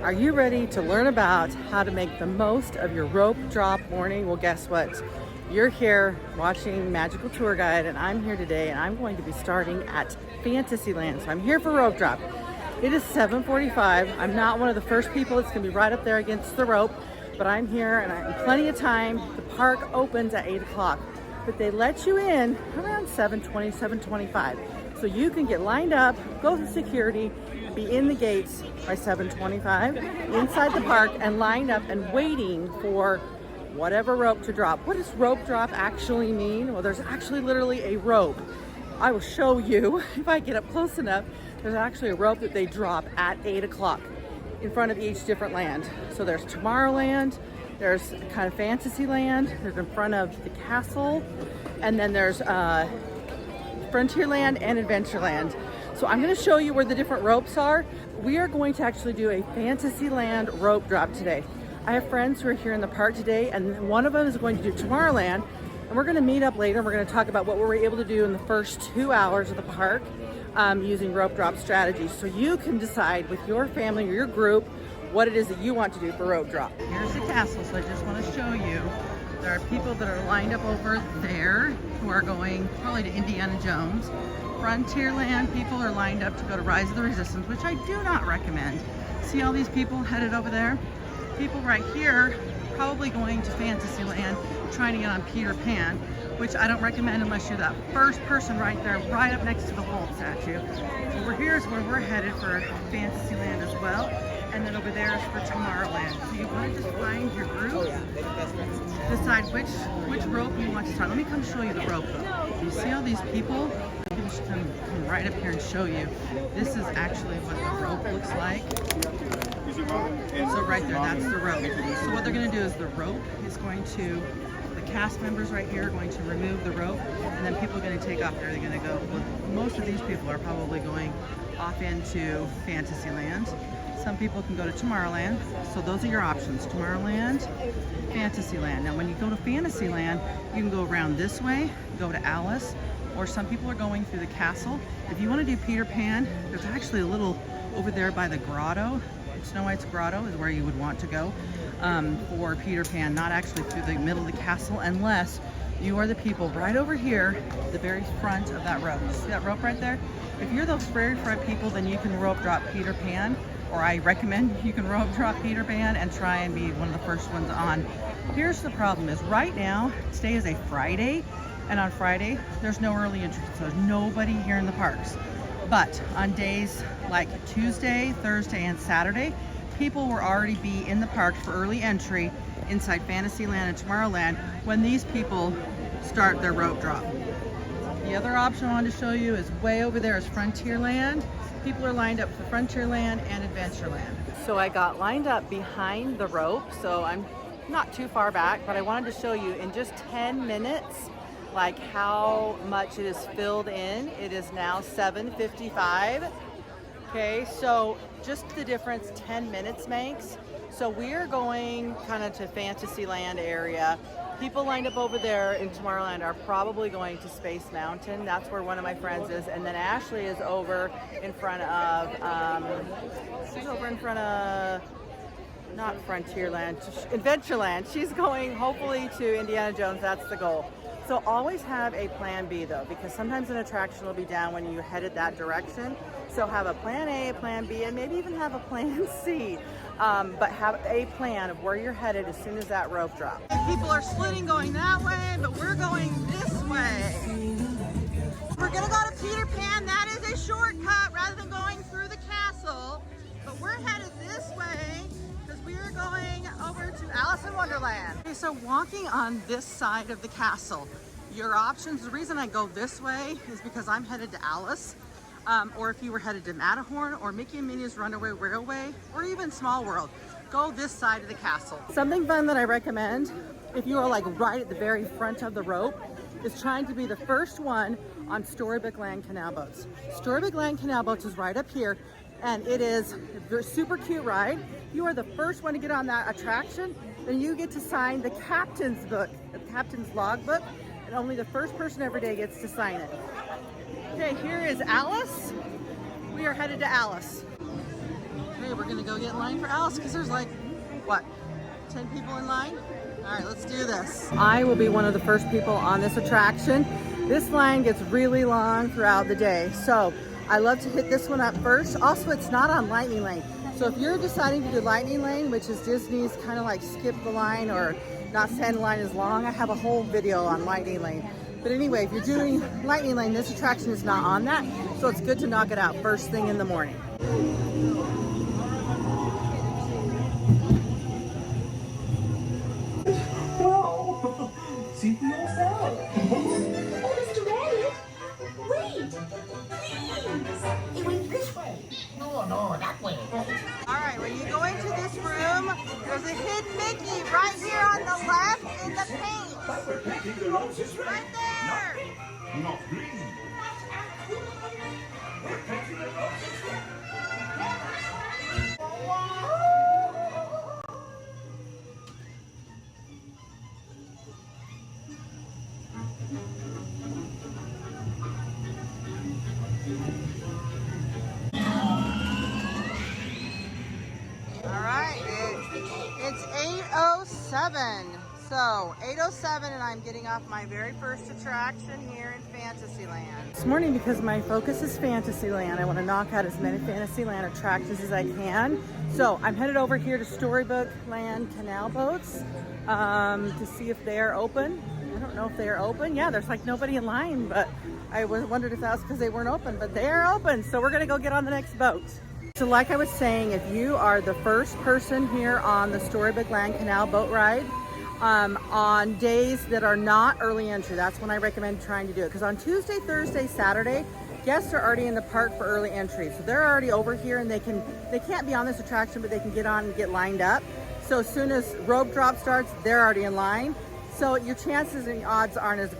Are you ready to learn about how to make the most of your rope drop morning? Well, guess what? You're here watching Magical Tour Guide, and I'm here today, and I'm going to be starting at Fantasyland. So I'm here for rope drop. It is 7:45. I'm not one of the first people that's going to be right up there against the rope, but I'm here and I have plenty of time. The park opens at 8 o'clock, but they let you in around 7:20, 7:25. So you can get lined up, go through security, be in the gates by 7:25, inside the park and lined up and waiting for whatever rope to drop. What does rope drop actually mean? Well, there's actually literally a rope. I will show you if I get up close enough. There's actually a rope that they drop at 8 o'clock in front of each different land. So there's Tomorrowland, there's kind of Fantasyland, there's in front of the castle, and then there's Frontierland and Adventureland. So I'm going to show you where the different ropes are. We are going to actually do a Fantasyland rope drop today. I have friends who are here in the park today, and one of them is going to do Tomorrowland, and we're going to meet up later and we're going to talk about what we were able to do in the first 2 hours of the park using rope drop strategies. So you can decide with your family or your group what it is that you want to do for rope drop. Here's the castle, so I just want to show you. There are people that are lined up over there who are going probably to Indiana Jones. Frontierland people are lined up to go to Rise of the Resistance, which I do not recommend. See all these people headed over there? People right here probably going to Fantasyland trying to get on Peter Pan, which I don't recommend unless you're that first person right there, right up next to the Walt statue. Over here is where we're headed for Fantasyland as well. And then over there is for Tomorrowland. So you want to just find your group, decide which rope you want to start. Let me come show you the rope though. You see all these people? I'm just going to come right up here and show you. This is actually what the rope looks like. So right there, that's the rope. So what they're going to do is the rope is going to, the cast members right here are going to remove the rope, and then people are going to take off there. They're going to go, well, most of these people are probably going off into Fantasyland. Some people can go to Tomorrowland. So those are your options, Tomorrowland, Fantasyland. Now when you go to Fantasyland, you can go around this way, go to Alice, or some people are going through the castle. If you want to do Peter Pan, there's actually a little over there by the grotto. Snow White's grotto is where you would want to go for Peter Pan, not actually through the middle of the castle, unless you are the people right over here, the very front of that rope. See that rope right there? If you're those very front people, then you can rope drop Peter Pan, or I recommend you can rope drop Peter Pan and try and be one of the first ones on. Here's the problem is right now, today is a Friday, and on Friday, there's no early entry, so there's nobody here in the parks. But on days like Tuesday, Thursday, and Saturday, people will already be in the park for early entry inside Fantasyland and Tomorrowland when these people start their rope drop. The other option I wanted to show you is way over there is Frontierland. People are lined up for Frontierland and Adventureland. So I got lined up behind the rope, so I'm not too far back, but I wanted to show you in just 10 minutes like how much it is filled in. It is now 7:55. Okay, so just the difference 10 minutes makes. So we are going kind of to Fantasyland area. People lined up over there in Tomorrowland are probably going to Space Mountain. That's where one of my friends is. And then Ashley is over in front of, she's over in front of, not Frontierland, Adventureland. She's going hopefully to Indiana Jones. That's the goal. So always have a plan B though, because sometimes an attraction will be down when you headed that direction. So have a plan A, a plan B, and maybe even have a plan C. But have a plan of where you're headed as soon as that rope drops. People are splitting going that way, but we're going this way. We're gonna go to Peter Pan. That is a shortcut rather than going through the castle. But we're headed this way because we are going over to Alice in Wonderland. Okay, so walking on this side of the castle, your options, the reason I go this way is because I'm headed to Alice. Or if you were headed to Matterhorn or Mickey and Minnie's Runaway Railway, or even Small World, go this side of the castle. Something fun that I recommend, if you are like right at the very front of the rope, is trying to be the first one on Storybook Land canal boats. Storybook Land canal boats is right up here, and it is a super cute ride. You are the first one to get on that attraction, then you get to sign the captain's book, the captain's logbook, and only the first person every day gets to sign it. Okay, here is Alice. We are headed to Alice. Okay, we're gonna go get in line for Alice because there's like, what, 10 people in line? All right, let's do this. I will be one of the first people on this attraction. This line gets really long throughout the day, so I love to hit this one up first. Also, it's not on Lightning Lane. So if you're deciding to do Lightning Lane, which is Disney's kind of like skip the line or not stand in line as long, I have a whole video on Lightning Lane. But anyway, if you're doing Lightning Lane, this attraction is not on that, so it's good to knock it out first thing in the morning. Wow! See for yourself. Oh, Mr. Rabbit! Wait! Please! It went this way. No, that way. All right, when you go into this room, there's a hidden Mickey right here on the left in the paint. Right there. Not green. It's 8:07. So 8:07 and I'm getting off my very first attraction here in Fantasyland. This morning, because my focus is Fantasyland, I want to knock out as many Fantasyland attractions as I can. So I'm headed over here to Storybook Land Canal Boats to see if they are open. I don't know if they are open. Yeah, there's like nobody in line, but I wondered if that was because they weren't open, but they are open. So we're gonna go get on the next boat. So like I was saying, if you are the first person here on the Storybook Land Canal boat ride, on days that are not early entry, that's when I recommend trying to do it. Because on Tuesday, Thursday, Saturday, guests are already in the park for early entry. So they're already over here and they can't be on this attraction, but they can get on and get lined up. So as soon as rope drop starts, they're already in line. So your chances and odds aren't as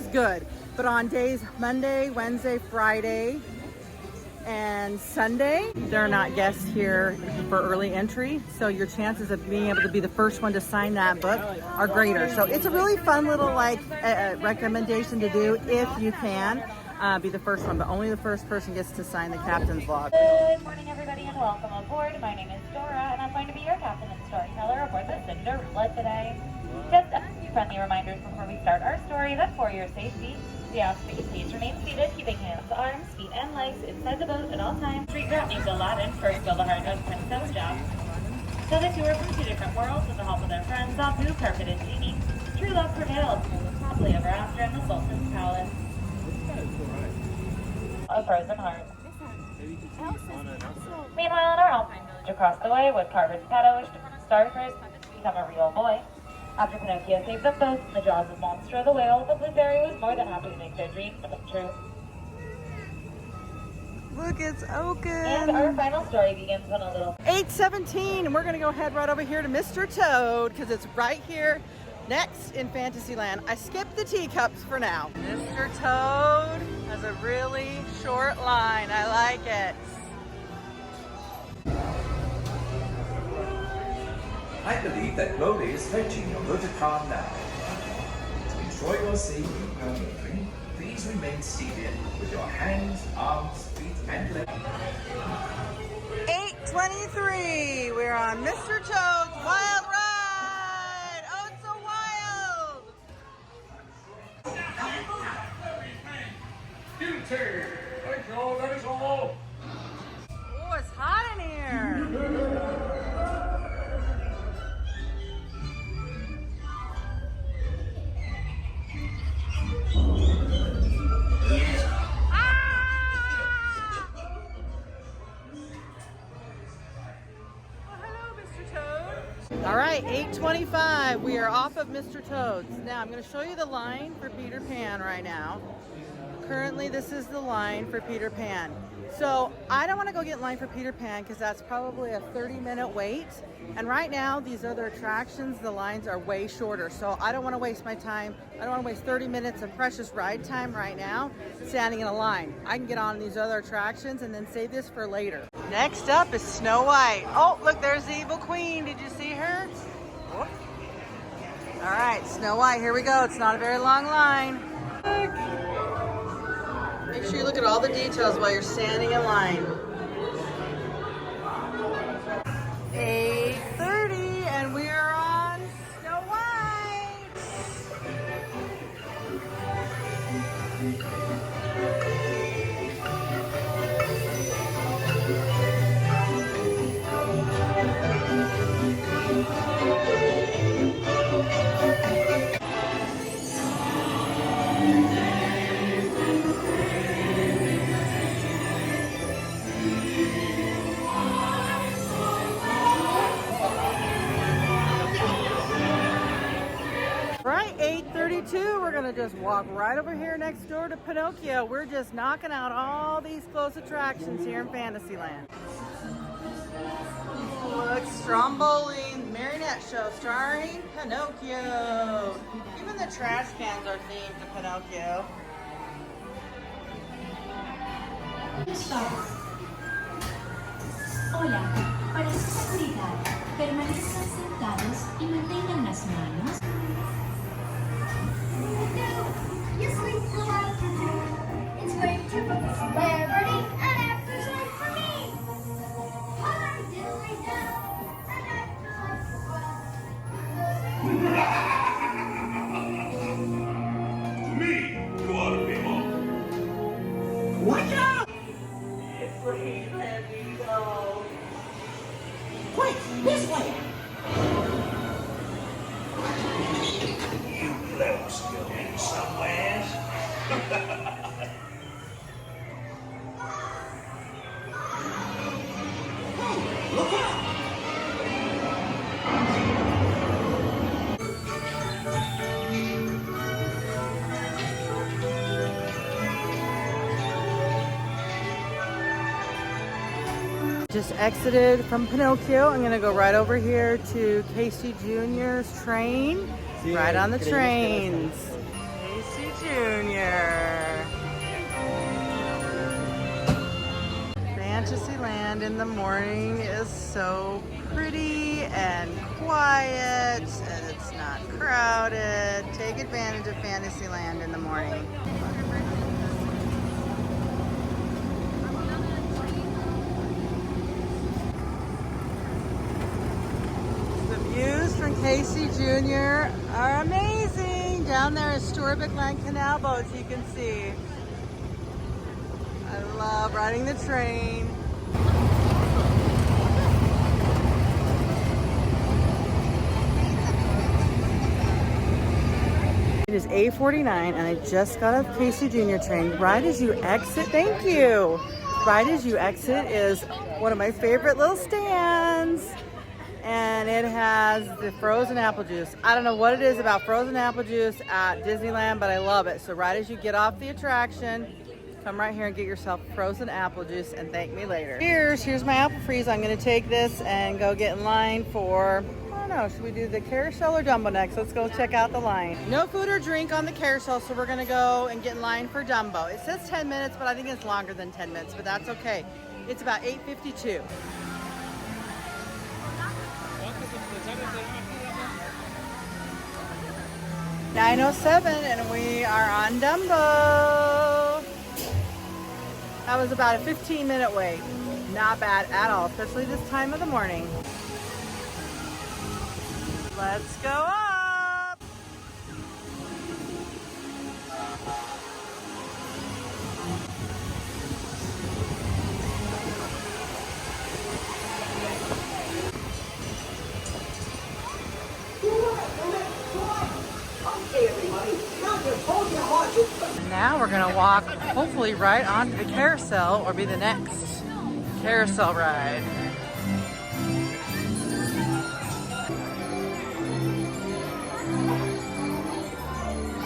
good. But on days Monday, Wednesday, Friday, and Sunday, there are not guests here for early entry, so your chances of being able to be the first one to sign that book are greater. So it's a really fun little recommendation to do if you can be the first one, but only the first person gets to sign the captain's log. Good morning, everybody, and welcome on board. My name is Dora, and I'm going to be your captain and storyteller aboard the Cinderella today. Just a few friendly reminders before we start our story that for your safety, we ask that you please remain seated, keeping hands, arms, feet, and legs inside the boat at all times. Treat your named Aladdin, first build the heart of Princess Jasmine. So the two are from two different worlds with the help of their friends, Abu, Perfect, and Genie. True love prevailed, happily ever after in the Sultan's palace. A frozen heart. Meanwhile, in our Alpine village across the way, with Carver's Meadow, Starfish become a real boy. After Pinocchio saved them both in the jaws of Monstro the whale, the Blueberry was more than happy to make their dreams come true. Look, it's open. And our final story begins on a little 8:17, and we're gonna go head right over here to Mr. Toad because it's right here next in Fantasyland. I skipped the teacups for now. Mr. Toad has a really short line. I like it. I believe that Molly is fetching your motor car now. To ensure your safety permanently, please remain seated with your hands, arms, feet, and legs. 8:23. We're on Mr. Toad's Wild Ride. Oh, it's so wild. Thank you all, that is all. Oh, it's hot in here. All right, 8:25. We are off of Mr. Toad's. Now I'm going to show you the line for Peter Pan right now. Currently, this is the line for Peter Pan. So I don't want to go get in line for Peter Pan because that's probably a 30-minute wait. And right now, these other attractions, the lines are way shorter. So I don't want to waste my time. I don't want to waste 30 minutes of precious ride time right now standing in a line. I can get on these other attractions and then save this for later. Next up is Snow White. Oh, look, there's the evil queen. Did you see her? Whoop. All right, Snow White, here we go. It's not a very long line. Look. Make sure you look at all the details while you're standing in line. too. We're gonna just walk right over here next door to Pinocchio. We're just knocking out all these close attractions here in Fantasyland. Look, Stromboli's Marionette Show starring Pinocchio. Even the trash cans are themed to Pinocchio. Hola, para su seguridad, permanezcan sentados y mantengan las manos. Yes, we still have to do. It's great to book a celebrity and actors like for me. Hi, diddly do, an actor like for Me, you ought to be home. Watch out! Please let me go. Quick, this way! You clowns going somewhere? Look out! Just exited from Pinocchio. I'm gonna go right over here to Casey Jr.'s train. Right on the trains. Casey Jr. Fantasyland in the morning is so pretty and quiet, and it's not crowded. Take advantage of Fantasyland in the morning. Views from Casey Jr. are amazing. Down there is Storybookland Canal boats you can see. I love riding the train. It is 8:49 and I just got off Casey Jr. train. Right as you exit, thank you. Right as you exit is one of my favorite little stands. And it has the frozen apple juice. I don't know what it is about frozen apple juice at Disneyland, but I love it. So right as you get off the attraction, come right here and get yourself frozen apple juice and thank me later. Here's my apple freeze. I'm gonna take this and go get in line for, I don't know, should we do the carousel or Dumbo next? Let's go check out the line. No food or drink on the carousel, so we're gonna go and get in line for Dumbo. It says 10 minutes, but I think it's longer than 10 minutes, but that's okay. It's about 8:52. 9:07 and we are on Dumbo. That was about a 15-minute wait. Not bad at all, especially this time of the morning. Let's go up. Now we're gonna walk hopefully right onto the carousel or be the next carousel ride.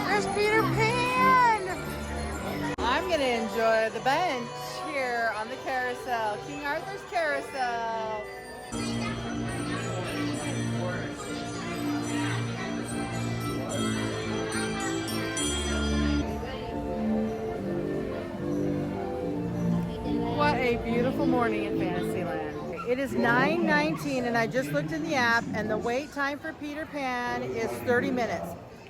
There's Peter Pan! I'm gonna enjoy the bench here on the carousel, King Arthur's carousel. What a beautiful morning in Fantasyland. It is 9:19 and I just looked in the app and the wait time for Peter Pan is 30 minutes.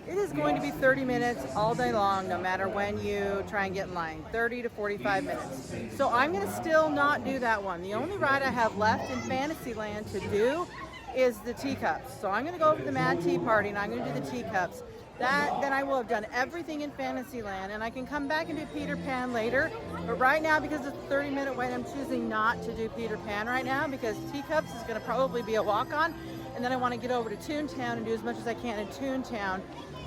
It is going to be 30 minutes all day long, no matter when you try and get in line, 30 to 45 minutes. So I'm gonna still not do that one. The only ride I have left in Fantasyland to do is the teacups. So I'm gonna go over to the Mad Tea Party and I'm gonna do the teacups. Then I will have done everything in Fantasyland and I can come back and do Peter Pan later. But right now, because it's a 30-minute wait, I'm choosing not to do Peter Pan right now because Teacups is gonna probably be a walk-on. And then I wanna get over to Toontown and do as much as I can in Toontown,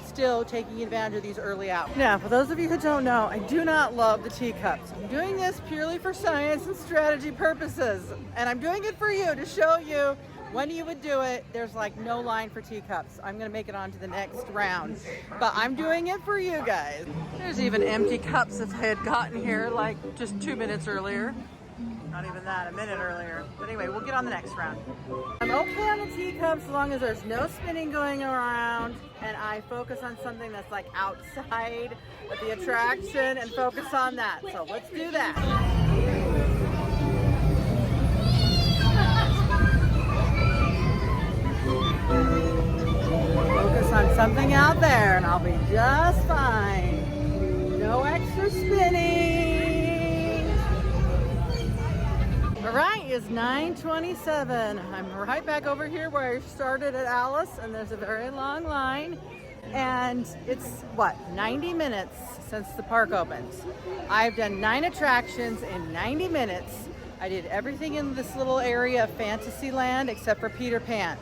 still taking advantage of these early hours. Now, for those of you who don't know, I do not love the teacups. I'm doing this purely for science and strategy purposes. And I'm doing it for you to show you when you would do it, there's like no line for teacups. I'm gonna make it on to the next round, but I'm doing it for you guys. There's even empty cups if I had gotten here like just 2 minutes earlier. Not even that, a minute earlier. But anyway, we'll get on the next round. I'm okay on the teacups as long as there's no spinning going around and I focus on something that's like outside of the attraction and focus on that. So let's do that. Focus on something out there and I'll be just fine. No extra spinning. All right, it's 9:27. I'm right back over here where I started at Alice, and there's a very long line. And it's, what, 90 minutes since the park opens. I've done 9 attractions in 90 minutes. I did everything in this little area of Fantasyland except for Peter Pan.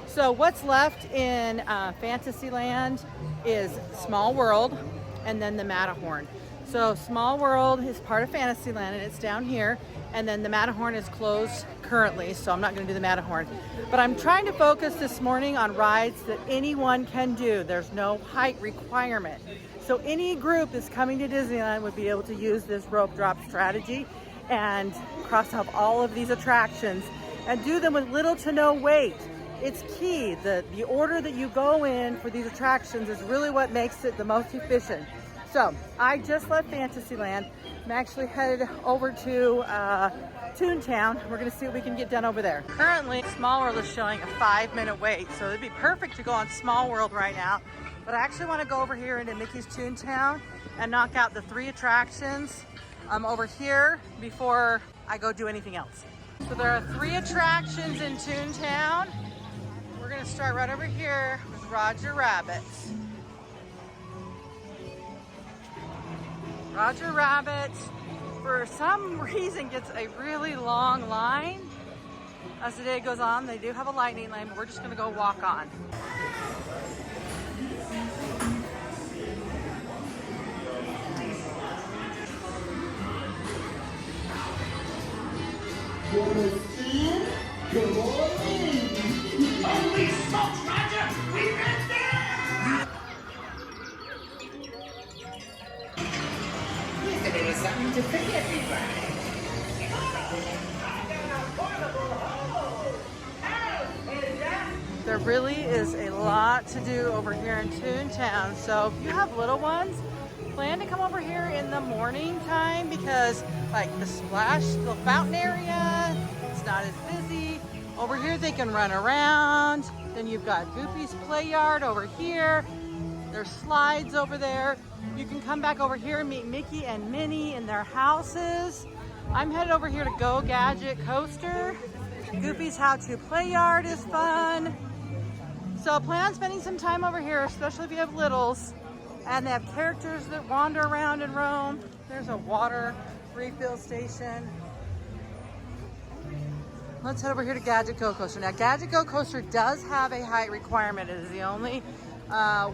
So what's left in Fantasyland is Small World and then the Matterhorn. So Small World is part of Fantasyland and it's down here. And then the Matterhorn is closed currently, so I'm not going to do the Matterhorn. But I'm trying to focus this morning on rides that anyone can do. There's no height requirement. So any group that's coming to Disneyland would be able to use this rope drop strategy and cross off all of these attractions and do them with little to no weight. It's key. The order that you go in for these attractions is really what makes it the most efficient. So I just left Fantasyland. I'm actually headed over to Toontown. We're gonna see what we can get done over there. Currently, Small World is showing a 5-minute wait, so it'd be perfect to go on Small World right now. But I actually wanna go over here into Mickey's Toontown and knock out the 3 attractions over here before I go do anything else. So there are 3 attractions in Toontown. We're gonna start right over here with Roger Rabbit. Roger Rabbit, for some reason, gets a really long line. As the day goes on, they do have a lightning lane, but we're just gonna go walk on. Holy smokes, Roger! We got there! There is something to forget, everybody. There really is a lot to do over here in Toontown. So if you have little ones, plan to come over here in the morning time because like the splash, the fountain area, it's not as busy. Over here they can run around. Then you've got Goofy's Play Yard over here. There's slides over there. You can come back over here and meet Mickey and Minnie in their houses. I'm headed over here to Go Gadget Coaster. Goofy's How To Play Yard is fun. So plan on spending some time over here, especially if you have littles. And they have characters that wander around and roam. There's a water refill station. Let's head over here to Gadget Go Coaster. Now Gadget Go Coaster does have a height requirement. It is the only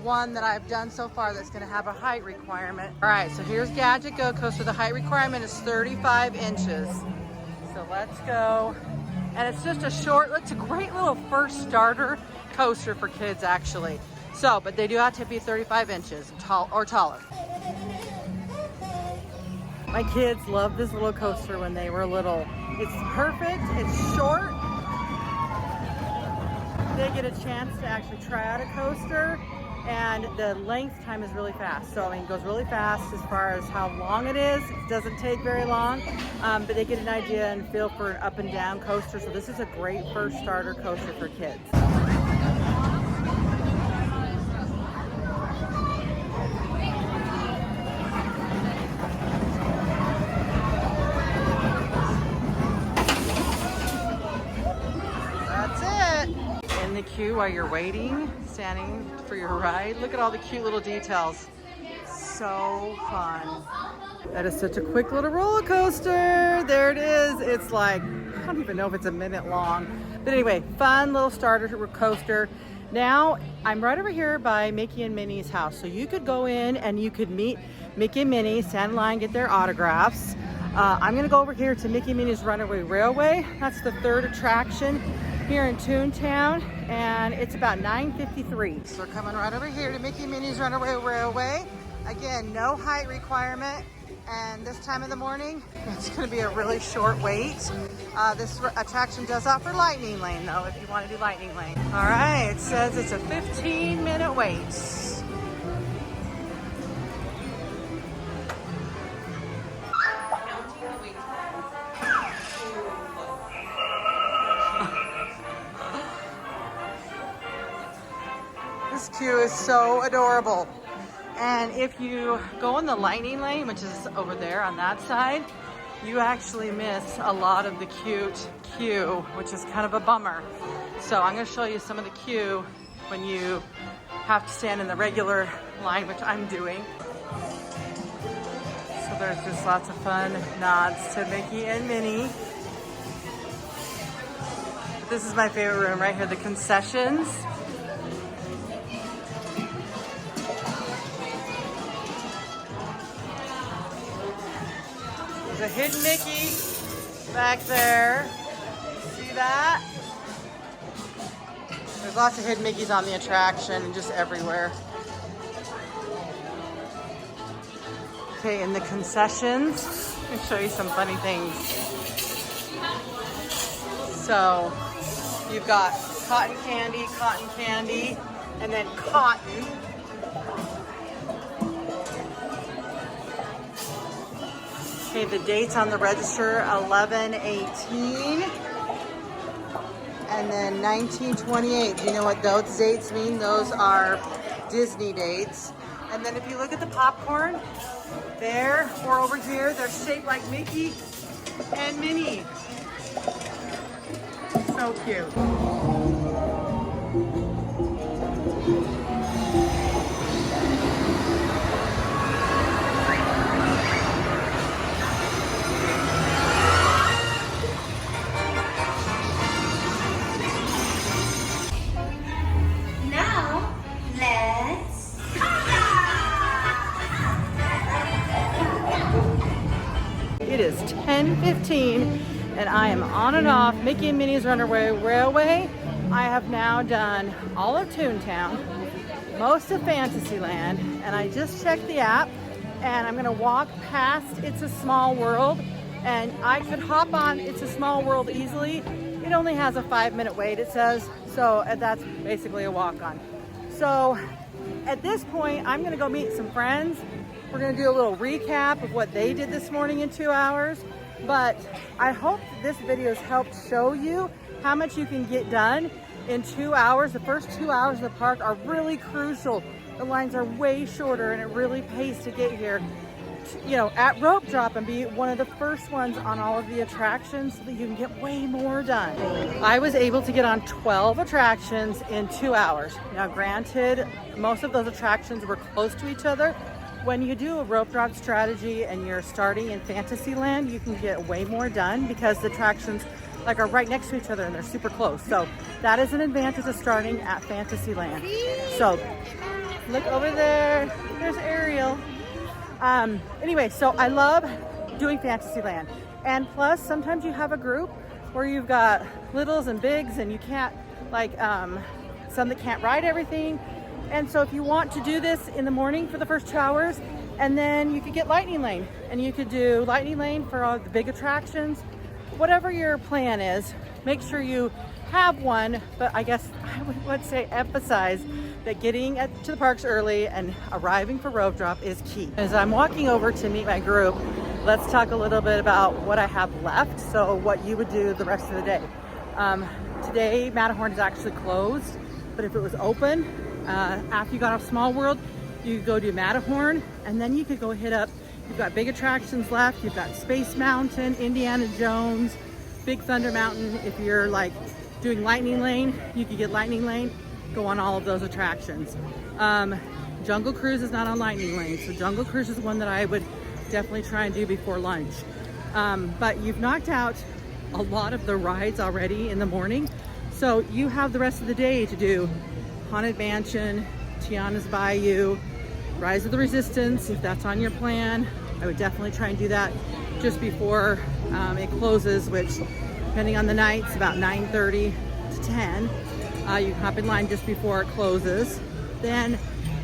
one that I've done so far that's going to have a height requirement. All right, so here's Gadget Go Coaster. The height requirement is 35 inches. So let's go. And it's just a short, it's a great little first starter coaster for kids actually. So, but they do have to be 35 inches tall or taller. My kids loved this little coaster when they were little. It's perfect, it's short. They get a chance to actually try out a coaster and the length time is really fast. So I mean, it goes really fast as far as how long it is. It doesn't take very long, but they get an idea and feel for an up and down coaster. So this is a great first starter coaster for kids. The queue while you're waiting, standing for your ride. Look at all the cute little details. So fun. That is such a quick little roller coaster. There it is. It's like, I don't even know if it's a minute long. But anyway, fun little starter coaster. Now, I'm right over here by Mickey and Minnie's house. So you could go in and you could meet Mickey and Minnie, stand in line, get their autographs. I'm gonna go over here to Mickey and Minnie's Runaway Railway. That's the 3rd attraction. here in Toontown, and it's about 9:53. So we're coming right over here to Mickey and Minnie's Runaway Railway. Again, no height requirement, and this time of the morning, it's gonna be a really short wait. This attraction does offer Lightning Lane though, if you wanna do Lightning Lane. All right, it says it's a 15-minute wait. This queue is so adorable. And if you go in the Lightning Lane, which is over there on that side, you actually miss a lot of the cute queue, which is kind of a bummer. So I'm gonna show you some of the queue when you have to stand in the regular line, which I'm doing. So there's just lots of fun nods to Mickey and Minnie. This is my favorite room right here, the concessions. There's a hidden Mickey back there. See that? There's lots of hidden Mickeys on the attraction and just everywhere. Okay, in the concessions, let me show you some funny things. So, you've got cotton candy, and then cotton. Okay, the dates on the register, 11/18, and then 19/28. Do you know what those dates mean? Those are Disney dates. And then if you look at the popcorn, there or over here, they're shaped like Mickey and Minnie. So cute. Now, let's It is 10:15 and I am on and off Mickey and Minnie's Runaway Railway. I have now done all of Toontown, most of Fantasyland, and I just checked the app and I'm gonna walk past It's a Small World, and I could hop on It's a Small World easily. It only has a 5-minute wait, it says, so that's basically a walk-on. So at this point, I'm gonna go meet some friends. We're gonna do a little recap of what they did this morning in 2 hours, but I hope this video has helped show you how much you can get done in 2 hours. The first 2 hours of the park are really crucial. The lines are way shorter and it really pays to get here, you know, at rope drop and be one of the first ones on all of the attractions so that you can get way more done. I was able to get on 12 attractions in 2 hours. Now granted, most of those attractions were close to each other. When you do a rope drop strategy and you're starting in Fantasyland, you can get way more done because the attractions like are right next to each other and they're super close. So that is an advantage of starting at Fantasyland. So look over there, there's Ariel. Anyway, so I love doing Fantasyland. And plus, sometimes you have a group where you've got littles and bigs and you can't, like, some that can't ride everything. And so if you want to do this in the morning for the first 2 hours, and then you could get Lightning Lane, and you could do Lightning Lane for all the big attractions. Whatever your plan is, make sure you have one, but I guess I would say emphasize that getting to the parks early and arriving for rope drop is key. As I'm walking over to meet my group, let's talk a little bit about what I have left, so what you would do the rest of the day. Today, Matterhorn is actually closed, but if it was open, after you got off Small World, you could go do Matterhorn, and then you could go hit up, you've got big attractions left, you've got Space Mountain, Indiana Jones, Big Thunder Mountain. If you're like doing Lightning Lane, you could get Lightning Lane, go on all of those attractions. Jungle Cruise is not on Lightning Lane, so Jungle Cruise is one that I would definitely try and do before lunch. But you've knocked out a lot of the rides already in the morning, so you have the rest of the day to do Haunted Mansion, Tiana's Bayou, Rise of the Resistance. If that's on your plan, I would definitely try and do that just before it closes, which depending on the nights, about 9:30 to 10. You can hop in line just before it closes. Then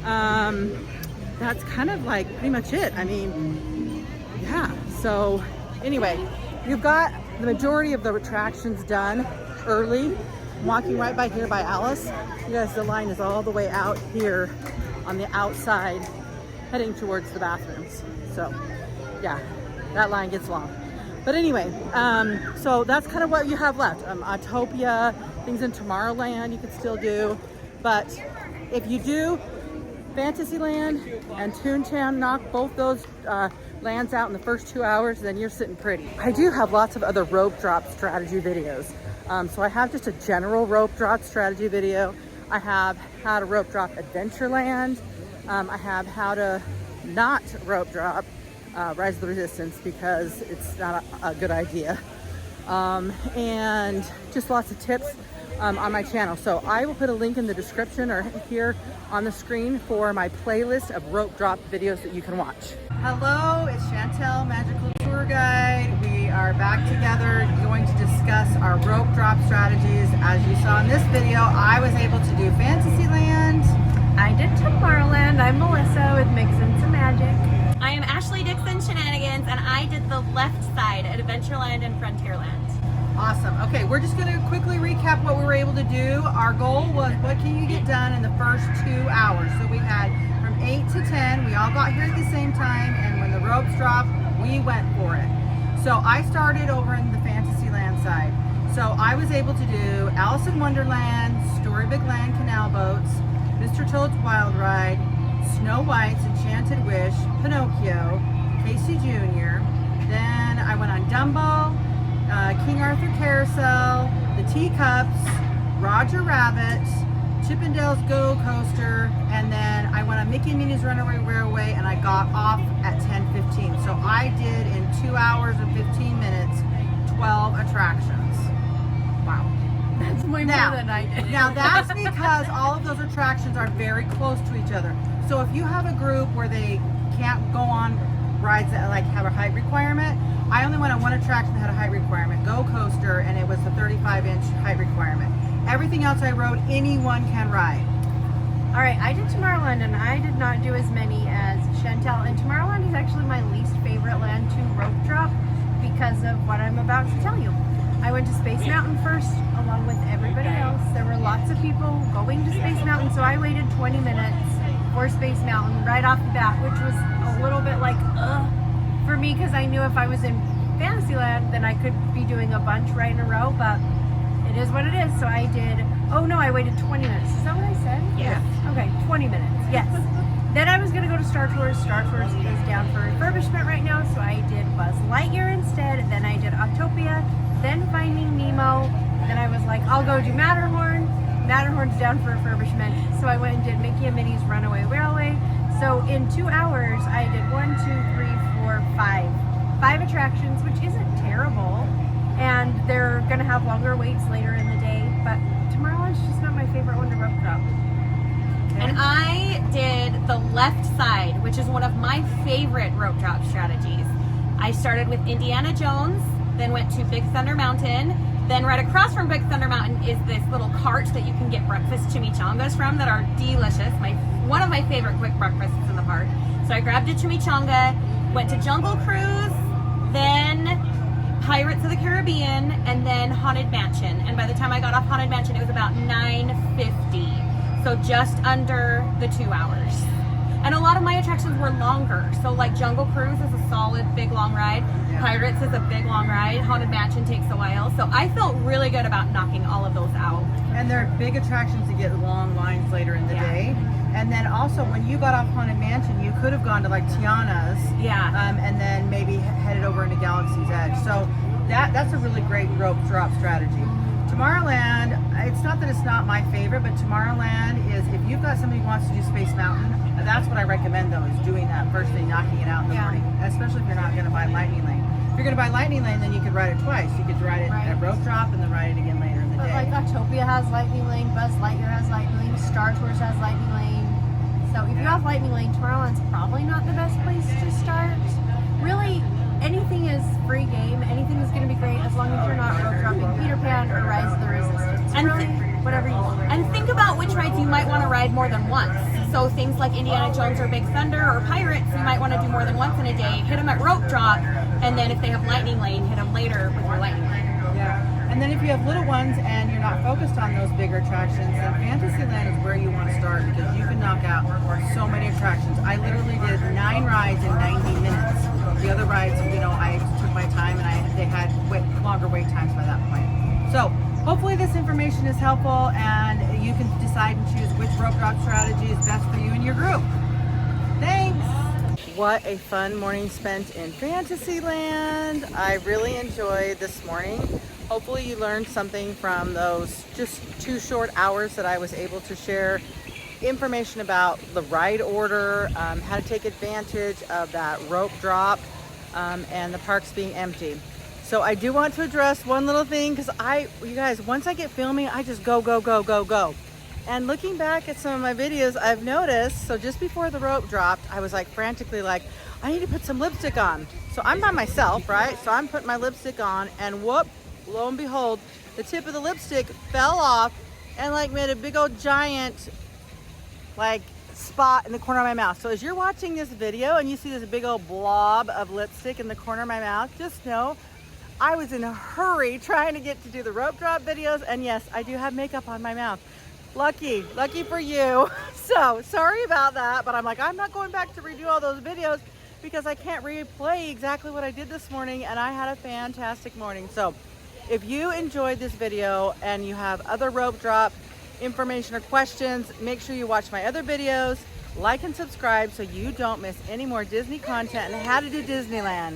that's kind of like pretty much it. I mean, yeah. So anyway, you've got the majority of the attractions done early. I'm walking right by here by Alice. You guys, the line is all the way out here on the outside heading towards the bathrooms. So yeah, that line gets long. But anyway, so that's kind of what you have left. Autopia, things in Tomorrowland you could still do. But if you do Fantasyland and Toontown, knock both those lands out in the first 2 hours, then you're sitting pretty. I do have lots of other rope drop strategy videos. So I have just a general rope drop strategy video. I have how to rope drop Adventureland. I have how to not rope drop Rise of the Resistance because it's not a good idea. And just lots of tips on my channel. So I will put a link in the description or here on the screen for my playlist of rope drop videos that you can watch. Hello, it's Chantel, Magical Tour Guide. We are back together going to discuss our rope drop strategies. As you saw in this video, I was able to do Fantasyland. I did Tomorrowland. I'm Melissa with Mixin' Some Magic. I am Ashley Dixon Shenanigans, and I did the left side at Adventureland and Frontierland. Awesome. Okay, we're just going to quickly recap what we were able to do. Our goal was what can you get done in the first 2 hours? So we had from 8 to 10. We all got here at the same time, and when the ropes dropped, we went for it. So I started over in the Fantasyland side. So I was able to do Alice in Wonderland, Storybook Land Canal Boats, Mr. Toad's Wild Ride, Snow White's Enchanted Wish, Pinocchio, Casey Jr. Then I went on Dumbo, King Arthur Carousel, the Teacups, Roger Rabbit, Chippendale's Go Coaster, and then I went on Mickey and Minnie's Runaway Railway, and I got off at 10:15. So I did in 2 hours and 15 minutes 12 attractions. Wow. That's way more than I did. Now that's because all of those attractions are very close to each other. So if you have a group where they can't go on rides that like have a height requirement, I only went on one attraction that had a height requirement, Go Coaster, and it was the 35-inch height requirement. Everything else I rode, anyone can ride. All right, I did Tomorrowland, and I did not do as many as Chantel. And Tomorrowland is actually my least favorite land to rope drop because of what I'm about to tell you. I went to Space Mountain first, along with everybody else. There were lots of people going to Space Mountain, so I waited 20 minutes for Space Mountain right off the bat, which was a little bit like, ugh, for me, because I knew if I was in Fantasyland, then I could be doing a bunch right in a row, but it is what it is. So I did, oh no, I waited 20 minutes. Is that what I said? Yeah. Okay, 20 minutes, yes. Then I was going to go to Star Tours. Star Tours is down for refurbishment right now, so I did Buzz Lightyear instead. Then I did Autopia, then Finding Nemo. Then I was like, I'll go do Matterhorn. Matterhorn's down for refurbishment, so I went and did Mickey and Minnie's Runaway Railway. So in 2 hours, I did 1, 2, 3, 4, 5 attractions, which isn't terrible. And they're gonna have longer waits later in the day, but Tomorrowland's just not my favorite one to rope drop. Okay. And I did the left side, which is one of my favorite rope drop strategies. I started with Indiana Jones, then went to Big Thunder Mountain. Then right across from Big Thunder Mountain is this little cart that you can get breakfast chimichangas from that are delicious. One of my favorite quick breakfasts in the park. So I grabbed a chimichanga, went to Jungle Cruise, then Pirates of the Caribbean, and then Haunted Mansion. And by the time I got off Haunted Mansion, it was about 9:50. So just under the 2 hours. And a lot of my attractions were longer. So like Jungle Cruise is a solid big long ride. Yeah. Pirates is a big long ride. Haunted Mansion takes a while. So I felt really good about knocking all of those out. And they're big attractions to get long lines later in the day. And then also when you got off Haunted Mansion, you could have gone to like Tiana's. Yeah. And then maybe headed over into Galaxy's Edge. So that's a really great rope drop strategy. Tomorrowland, it's not that it's not my favorite, but Tomorrowland is, if you've got somebody who wants to do Space Mountain, that's what I recommend though, is doing that first thing, knocking it out in the morning, especially if you're not going to buy Lightning Lane. If you're going to buy Lightning Lane, then you could ride it twice. You could ride it at rope drop and then ride it again later in the day. But like Autopia has Lightning Lane, Buzz Lightyear has Lightning Lane, Star Tours has Lightning Lane. So if you have Lightning Lane, Tomorrowland's probably not the best place to start. Really, anything is free game. Anything is going to be great as long as you're not rope dropping Peter Pan or Rise of the Resistance. It's And really whatever you want. And think about which rides you might want to ride more than once. So things like Indiana Jones or Big Thunder or Pirates, you might want to do more than once in a day. Hit them at rope drop, and then if they have lightning lane, hit them later with your lightning lane. Yeah. And then if you have little ones and you're not focused on those bigger attractions, then Fantasyland is where you want to start because you can knock out so many attractions. I literally did 9 rides in 90 minutes. The other rides, I took my time and they had longer wait times by that point. So hopefully this information is helpful and you can decide and choose which rope drop strategy is best for you and your group. Thanks! What a fun morning spent in Fantasyland. I really enjoyed this morning. Hopefully you learned something from those just 2 short hours that I was able to share information about the ride order, how to take advantage of that rope drop, and the parks being empty. So I do want to address one little thing because you guys, once I get filming, I just go. And looking back at some of my videos, I've noticed, so just before the rope dropped, I was like frantically like, I need to put some lipstick on. So I'm by myself, right? So I'm putting my lipstick on and whoop, lo and behold, the tip of the lipstick fell off and like made a big old giant like spot in the corner of my mouth. So as you're watching this video and you see this big old blob of lipstick in the corner of my mouth, just know I was in a hurry trying to get to do the rope drop videos. And yes, I do have makeup on my mouth. Lucky for you. So sorry about that, but I'm like, I'm not going back to redo all those videos because I can't replay exactly what I did this morning, and I had a fantastic morning. So if you enjoyed this video and you have other rope drop information or questions, make sure you watch my other videos, like and subscribe so you don't miss any more Disney content and how to do Disneyland.